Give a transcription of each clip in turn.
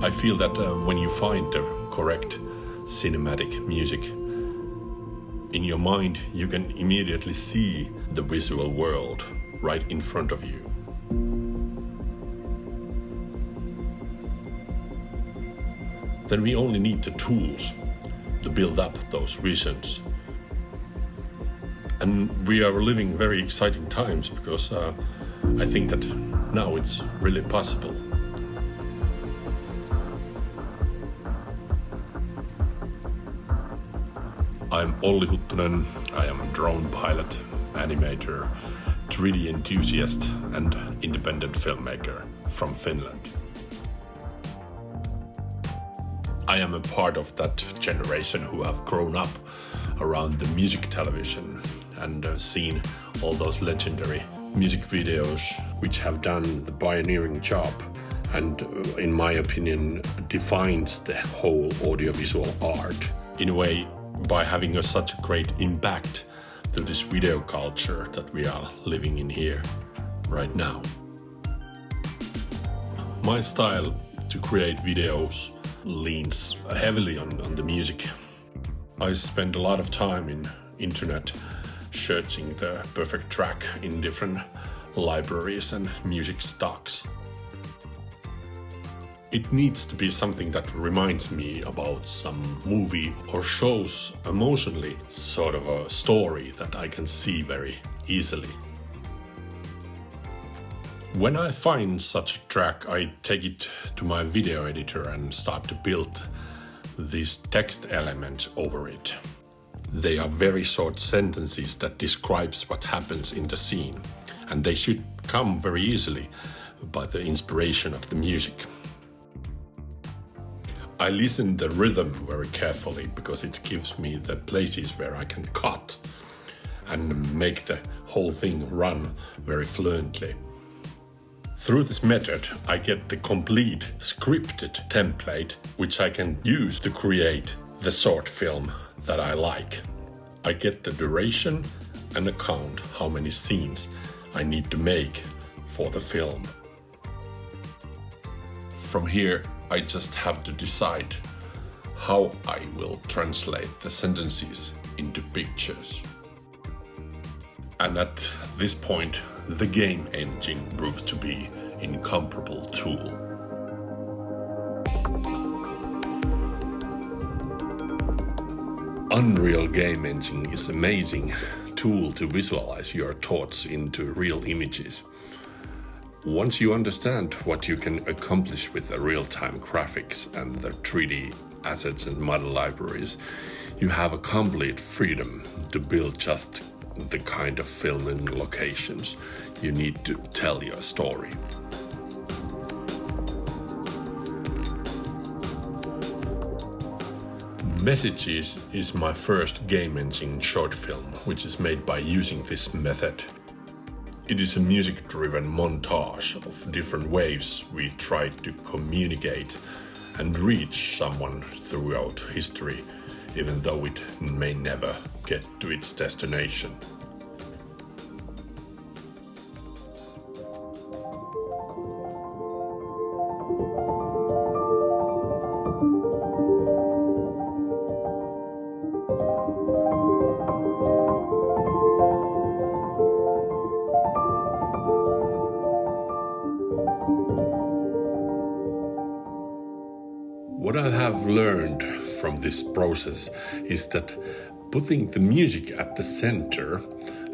I feel that when you find the correct cinematic music, in your mind you can immediately see the visual world right in front of you. Then we only need the tools to build up those visions. And we are living very exciting times because I think that now it's really possible. I'm Olli Huttunen. I am a drone pilot, animator, 3D enthusiast and independent filmmaker from Finland. I am a part of that generation who have grown up around the music television and seen all those legendary music videos which have done the pioneering job and, in my opinion, defines the whole audiovisual art. In a way, by having such a great impact to this video culture that we are living in here right now. My style to create videos leans heavily on the music. I spend a lot of time in internet searching the perfect track in different libraries and music stocks. It needs to be something that reminds me about some movie or shows emotionally sort of a story that I can see very easily. When I find such a track, I take it to my video editor and start to build this text element over it. They are very short sentences that describes what happens in the scene, and they should come very easily by the inspiration of the music. I listen the rhythm very carefully because it gives me the places where I can cut and make the whole thing run very fluently. Through this method, I get the complete scripted template which I can use to create the short film that I like. I get the duration and count how many scenes I need to make for the film. From here, I just have to decide how I will translate the sentences into pictures. And at this point, the game engine proves to be an incomparable tool. Unreal Game Engine is an amazing tool to visualize your thoughts into real images. Once you understand what you can accomplish with the real-time graphics and the 3D assets and model libraries, you have a complete freedom to build just the kind of film and locations you need to tell your story. Messages is my first game engine short film, which is made by using this method. It is a music-driven montage of different ways we try to communicate and reach someone throughout history, even though it may never get to its destination. What I have learned from this process is that putting the music at the center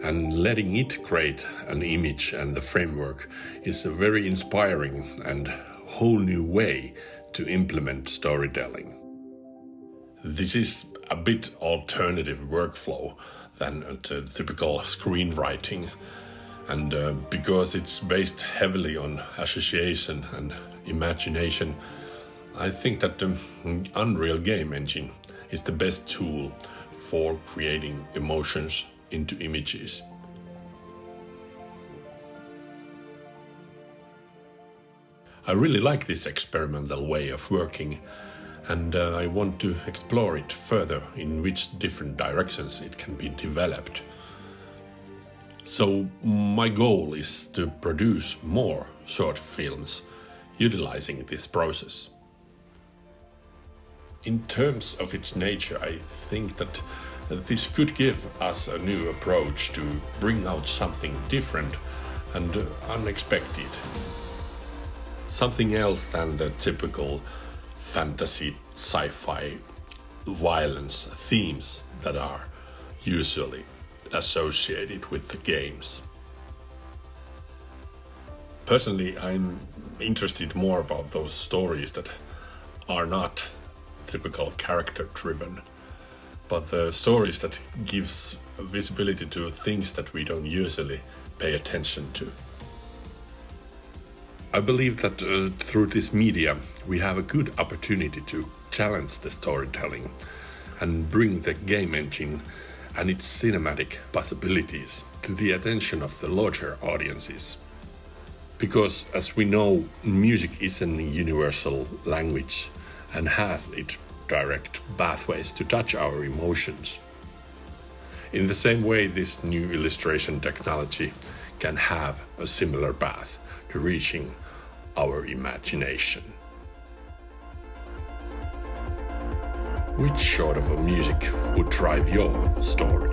and letting it create an image and the framework is a very inspiring and whole new way to implement storytelling. This is a bit alternative workflow than the typical screenwriting, and because it's based heavily on association and imagination, I think that the Unreal Game Engine is the best tool for creating emotions into images. I really like this experimental way of working, and I want to explore it further in which different directions it can be developed. So my goal is to produce more short films utilizing this process. In terms of its nature, I think that this could give us a new approach to bring out something different and unexpected. Something else than the typical fantasy, sci-fi, violence themes that are usually associated with the games. Personally, I'm interested more about those stories that are not typical character-driven, but the stories that gives visibility to things that we don't usually pay attention to. I believe that through this media we have a good opportunity to challenge the storytelling and bring the game engine and its cinematic possibilities to the attention of the larger audiences. Because, as we know, music is an universal language and has its direct pathways to touch our emotions. In the same way, this new illustration technology can have a similar path to reaching our imagination. Which sort of a music would drive your story?